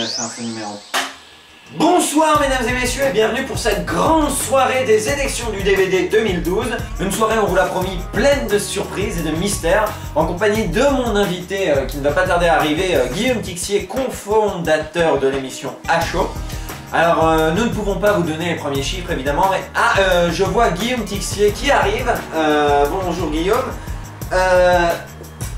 fait un faux numéro. Bonsoir mesdames et messieurs et bienvenue pour cette grande soirée des élections du DVD 2012. Une soirée, on vous l'a promis, pleine de surprises et de mystères, en compagnie de mon invité qui ne va pas tarder à arriver, Guillaume Tixier, cofondateur de l'émission À Chaud. Alors nous ne pouvons pas vous donner les premiers chiffres évidemment, mais je vois Guillaume Tixier qui arrive. Bonjour Guillaume.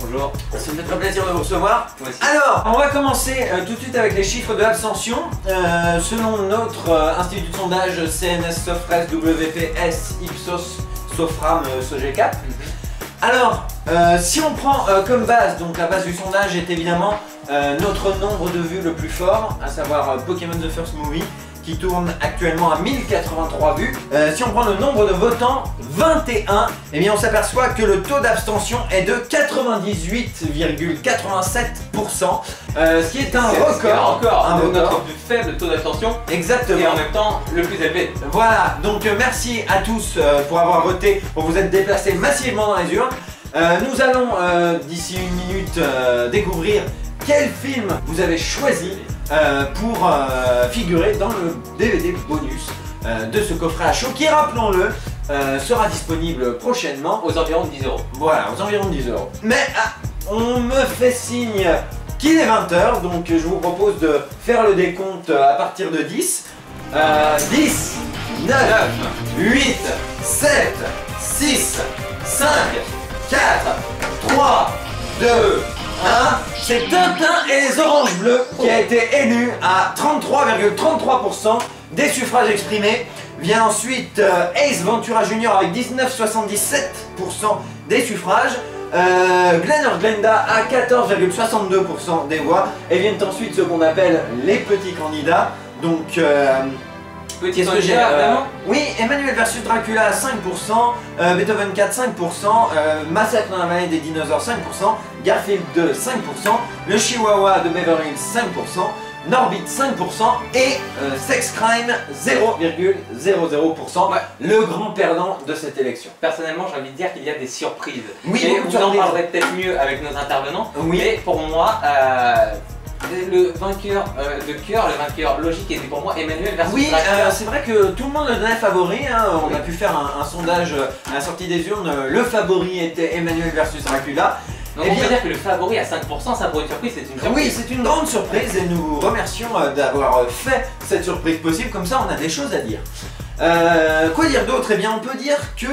Bonjour. Ça me fait très plaisir de vous recevoir. Moi aussi. Alors, on va commencer tout de suite avec les chiffres de l'abstention. Selon notre institut de sondage CNS Sofres WPS Ipsos Sofram Sogecap. Alors, si on prend comme base, donc la base du sondage est évidemment notre nombre de vues le plus fort, à savoir Pokémon The First Movie, qui tourne actuellement à 1083 vues. Si on prend le nombre de votants, 21, eh bien on s'aperçoit que le taux d'abstention est de 98,87%, ce qui est un record. Notre plus faible taux d'abstention. Exactement. Et en même temps, le plus élevé. Voilà, donc merci à tous pour avoir voté, pour vous être déplacés massivement dans les urnes. Nous allons d'ici une minute découvrir quel film vous avez choisi pour figurer dans le DVD bonus de ce coffret à chaud qui, rappelons-le, sera disponible prochainement Aux environs de 10 €. Voilà, aux environs de 10 €. Mais on me fait signe qu'il est 20 h, donc je vous propose de faire le décompte à partir de 10. 10, 9, 8, 7, 6, 5, 4, 3, 2, 1. C'est Tintin et les Oranges Bleues qui a été élu à 33,33% des suffrages exprimés. Vient ensuite Ace Ventura Junior avec 19,77% des suffrages. Glenn or Glenda à 14,62% des voix. Et viennent ensuite ce qu'on appelle les petits candidats. Donc Petit candidat, oui, Emmanuel versus Dracula à 5%, Beethoven 4 5%, Massacre dans la vallée des dinosaures 5%, Garfield 2 5%, le Chihuahua de Beverly Hills 5%, Norbit 5% et Sex Crime 0,00%, ouais. Le grand perdant de cette élection. Personnellement, j'ai envie de dire qu'il y a des surprises. Oui, et beaucoup de vous en surprises. parlerez peut-être mieux avec nos intervenants. Oui. Mais pour moi, le vainqueur de cœur, le vainqueur logique était pour moi Emmanuel versus Oui, Dracula. c'est vrai que tout le monde le donnait favori, hein. On a pu faire un sondage à la sortie des urnes, le favori était Emmanuel versus Dracula. Donc Eh on bien, peut dire que le favori à 5%, ça pour une surprise, c'est une surprise. oui, c'est une grande surprise et nous vous remercions d'avoir fait cette surprise possible, comme ça on a des choses à dire. Quoi dire d'autre? Eh bien on peut dire que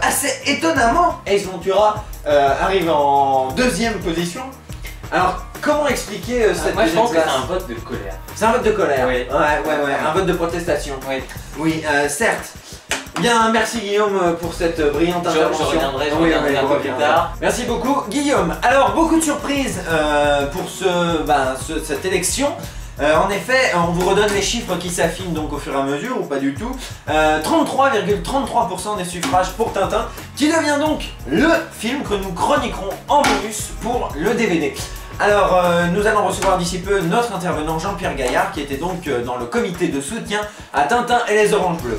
assez étonnamment, Ace Ventura arrive en deuxième position. Alors comment expliquer cette moi je deuxième pense que place? c'est un vote de colère. C'est un vote de colère, Oui. ouais, un vote de protestation. Oui. Oui, certes. Bien, merci Guillaume pour cette brillante intervention. Je reviendrai un peu plus tard. Merci beaucoup Guillaume. Alors, beaucoup de surprises pour cette élection. En effet, on vous redonne les chiffres qui s'affinent donc au fur et à mesure, ou pas du tout. 33,33% des suffrages pour Tintin, qui devient donc le film que nous chroniquerons en bonus pour le DVD. Alors, nous allons recevoir d'ici peu notre intervenant Jean-Pierre Gaillard, qui était donc dans le comité de soutien à Tintin et les Oranges Bleues.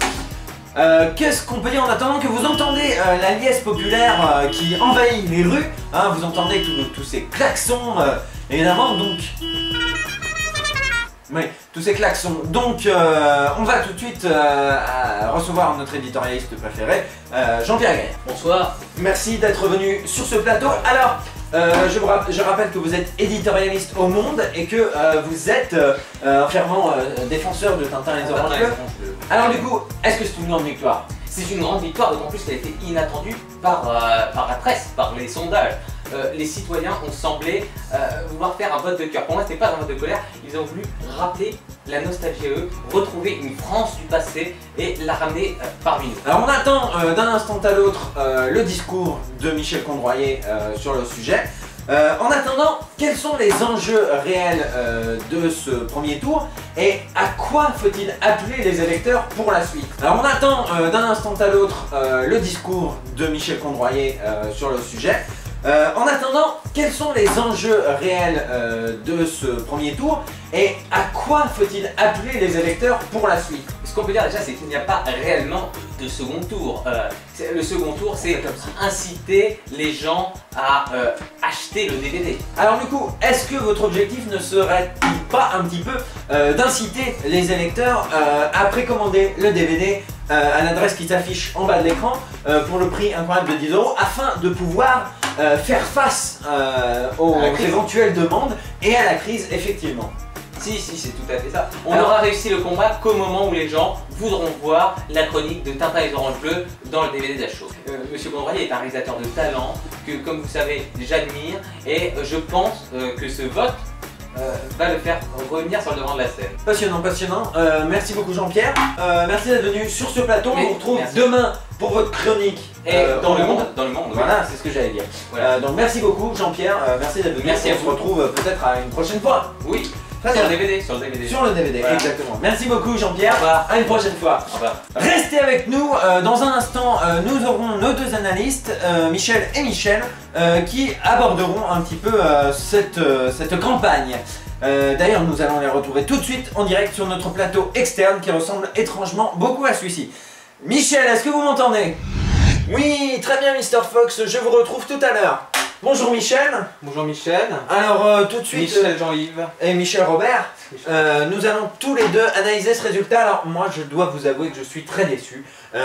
Qu'est-ce qu'on peut dire en attendant que vous entendez la liesse populaire qui envahit les rues, hein, vous entendez tous ces klaxons, évidemment, donc... Oui, tous ces klaxons. Donc, on va tout de suite recevoir notre éditorialiste préféré, Jean-Pierre Gaillard. Bonsoir. Merci d'être venu sur ce plateau. Alors, je rappelle que vous êtes éditorialiste au Monde et que vous êtes un fervent défenseur de Tintin et les Oranges Bleues. Alors du coup, est-ce que c'est une grande victoire? C'est une grande victoire, d'autant plus qu'elle a été inattendue par la presse, par les sondages. Les citoyens ont semblé vouloir faire un vote de cœur. Pour moi, c'était pas un vote de colère, ils ont voulu rappeler la nostalgie à eux, retrouver une France du passé et la ramener parmi nous. Alors on attend d'un instant à l'autre le discours de Michel Condroyer sur le sujet. En attendant, quels sont les enjeux réels de ce premier tour et à quoi faut-il appeler les électeurs pour la suite? Alors on attend d'un instant à l'autre le discours de Michel Condroyer sur le sujet. En attendant, quels sont les enjeux réels de ce premier tour et à quoi faut-il appeler les électeurs pour la suite? Ce qu'on peut dire déjà, c'est qu'il n'y a pas réellement de second tour. Le second tour, c'est inciter les gens à acheter le DVD. Alors du coup, est-ce que votre objectif ne serait-il pas un petit peu d'inciter les électeurs à précommander le DVD à l'adresse qui s'affiche en bas de l'écran pour le prix incroyable de 10 € afin de pouvoir faire face aux éventuelles demandes et à la crise effectivement? Si, c'est tout à fait ça. On aura réussi le combat qu'au moment où les gens voudront voir la chronique de Tintin et les Oranges Bleues dans le DVD d'Acho. Monsieur Condroyer est un réalisateur de talent que, comme vous savez, j'admire et je pense que ce vote va le faire revenir sur le devant de la scène. Passionnant, passionnant. Merci beaucoup Jean-Pierre. Merci d'être venu sur ce plateau. On vous retrouve merci. Demain pour votre chronique. Et dans le monde. Voilà, c'est ce que j'allais dire. Voilà. Donc merci beaucoup Jean-Pierre. Merci d'être venu. Merci à On vous. se retrouve peut-être à une prochaine fois. Oui. Très Sur bien. le DVD, sur le DVD. Sur le DVD, Voilà. exactement. Merci beaucoup Jean-Pierre. Au revoir. À une prochaine fois. Au revoir. Restez avec nous. Dans un instant, nous aurons nos deux analystes, Michel et Michel, qui aborderont un petit peu cette campagne. D'ailleurs, nous allons les retrouver tout de suite en direct sur notre plateau externe qui ressemble étrangement beaucoup à celui-ci. Michel, est-ce que vous m'entendez? Oui, très bien Mr. Fox, je vous retrouve tout à l'heure. Bonjour Michel. Bonjour Michel. Alors tout de suite, Michel Jean-Yves. et Michel Robert, nous allons tous les deux analyser ce résultat. Alors moi je dois vous avouer que je suis très déçu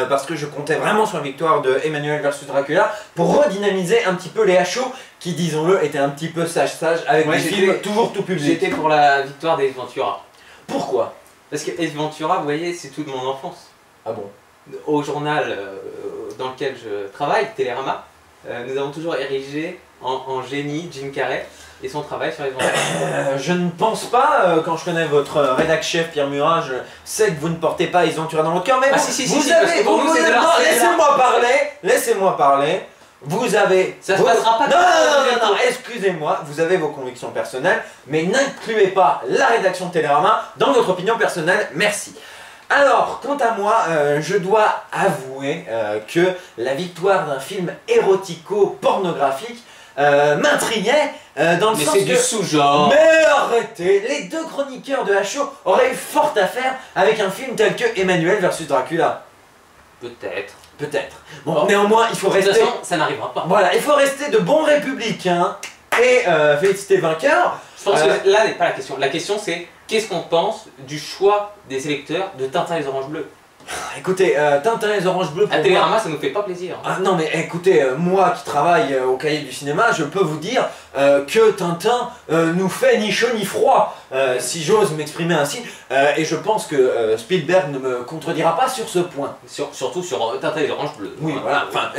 parce que je comptais vraiment sur la victoire de Emmanuel versus Dracula pour redynamiser un petit peu les HO qui, disons-le, étaient un petit peu sage-sage avec des films toujours tout publics. J'étais pour la victoire d'Ace Ventura. Pourquoi? Parce que Ace Ventura, vous voyez, c'est toute mon enfance. Ah bon? Au journal dans lequel je travaille, Télérama, nous avons toujours érigé en génie Jim Carrey et son travail sur les Ventura. Je ne pense pas, quand je connais votre rédac chef Pierre Murat, je sais que vous ne portez pas Ace Ventura dans votre cœur, mais Ah bon, si, vous parce avez... que pour nous, c'est de l'art. Laissez-moi parler. Vous avez... Ça se passera pas Non, comme ça, non, bientôt. excusez-moi, vous avez vos convictions personnelles, mais n'incluez pas la rédaction de Télérama dans votre opinion personnelle, merci. Alors, quant à moi, je dois avouer que la victoire d'un film érotico-pornographique m'intriguait dans le Mais sens c'est que... du sous-genre. Mais arrêtez! Les deux chroniqueurs de HO auraient eu fort à faire avec un film tel que Emmanuel versus Dracula. Peut-être. Peut-être. Bon, néanmoins, il faut De toute rester... façon, ça n'arrivera pas. Voilà, il faut rester de bons républicains et féliciter le vainqueur. Je pense que là n'est pas la question. La question c'est qu'est-ce qu'on pense du choix des électeurs de Tintin et les Oranges Bleues. Écoutez, Tintin et les Oranges Bleues, À pour moi... Télérama, ça nous fait pas plaisir. Ah non mais écoutez, moi qui travaille au cahier du cinéma, je peux vous dire que Tintin nous fait ni chaud ni froid, si j'ose m'exprimer ainsi, et je pense que Spielberg ne me contredira pas sur ce point. Surtout sur Tintin et les Oranges Bleues. Oui, voilà, enfin,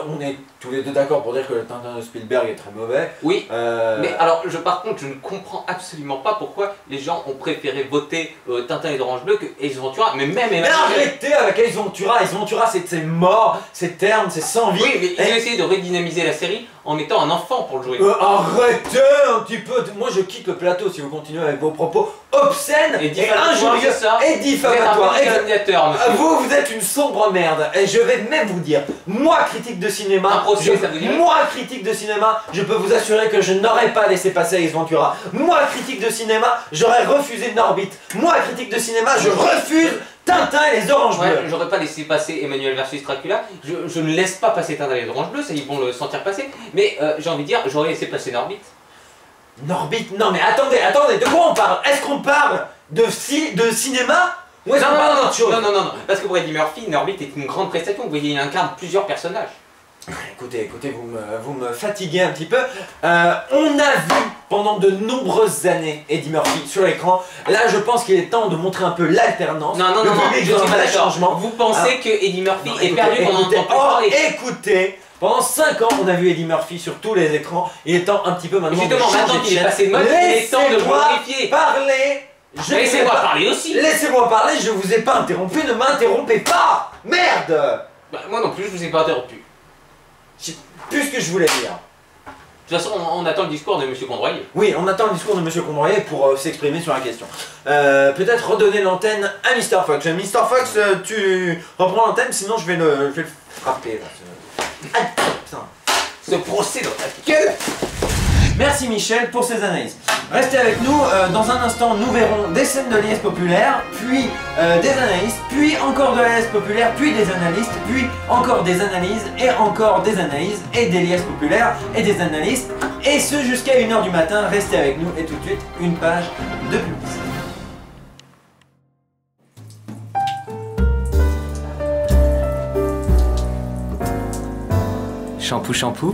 on est tous les deux d'accord pour dire que le Tintin de Spielberg est très mauvais. Oui, mais alors par contre, je ne comprends absolument pas pourquoi les gens ont préféré voter Tintin et les Oranges Bleues que Ace Ventura, mais même Mais Emmanuel. arrêtez avec Ace Ventura, Ace Ventura c'est mort, c'est terne, c'est sans vie. Oui, mais ils ont essayé de redynamiser la série en mettant un enfant pour le jouer. Arrêtez un petit peu, moi je quitte le plateau si vous continuez avec vos propos obscènes Et diffamatoires, injurieux c'est ça. et diffamatoires. Vous êtes un calomniateur, monsieur. Vous êtes une sombre merde et je vais même vous dire, moi critique de cinéma, Un procès, ça vous dirait ? moi critique de cinéma, je peux vous assurer que je n'aurais pas laissé passer Ace Ventura. Moi critique de cinéma, j'aurais refusé Norbit. Moi critique de cinéma, je refuse Tintin et les Oranges Ouais, Bleues. j'aurais pas laissé passer Emmanuel versus Dracula, je ne laisse pas passer Tintin et les Oranges Bleues, ça ils vont le sentir passer, mais j'ai envie de dire, j'aurais laissé passer Norbit. Norbit, non mais attendez, de quoi on parle? Est-ce qu'on parle de cinéma ou est-ce qu'on parle d'autre chose? Non, parce que pour Eddie Murphy, Norbit est une grande prestation, vous voyez, il incarne plusieurs personnages. Écoutez, vous me fatiguez un petit peu. On a vu pendant de nombreuses années Eddie Murphy sur l'écran. Là, je pense qu'il est temps de montrer un peu l'alternance. Non, Le public je veut suis un pas vrai d'accord. changement. Vous pensez que Eddie Murphy Non, est perdu pendant un temps plus parler. Écoutez, pendant 5 ans, on a vu Eddie Murphy sur tous les écrans. Il est temps un petit peu maintenant Justement, de changer maintenant de qu'il est chaîne. passé de mode, il est temps de le Laissez-moi glorifier. parler. Je Laissez-moi vais pas- parler aussi. Laissez-moi parler, je vous ai pas interrompu, ne m'interrompez pas. Merde. Bah, moi non plus, je vous ai pas interrompu. J'ai plus ce que je voulais dire. De toute façon, on attend le discours de Monsieur Condroyer. Oui, on attend le discours de Monsieur Condroyer pour s'exprimer sur la question. Peut-être redonner l'antenne à Mr. Fox. Mr. Fox, tu reprends l'antenne, sinon je vais le frapper. Là. Ah, putain. Ce procès dans ta gueule. Merci Michel pour ces analyses. Restez avec nous, dans un instant nous verrons des scènes de liesse populaire, puis des analystes, puis encore de la liesse populaire, puis des analystes, puis encore des analyses, et encore des analyses, et des liesses populaires, et des analystes, et ce jusqu'à 1 h du matin. Restez avec nous et tout de suite une page de publicité. Shampoo,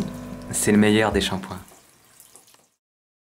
c'est le meilleur des shampoings.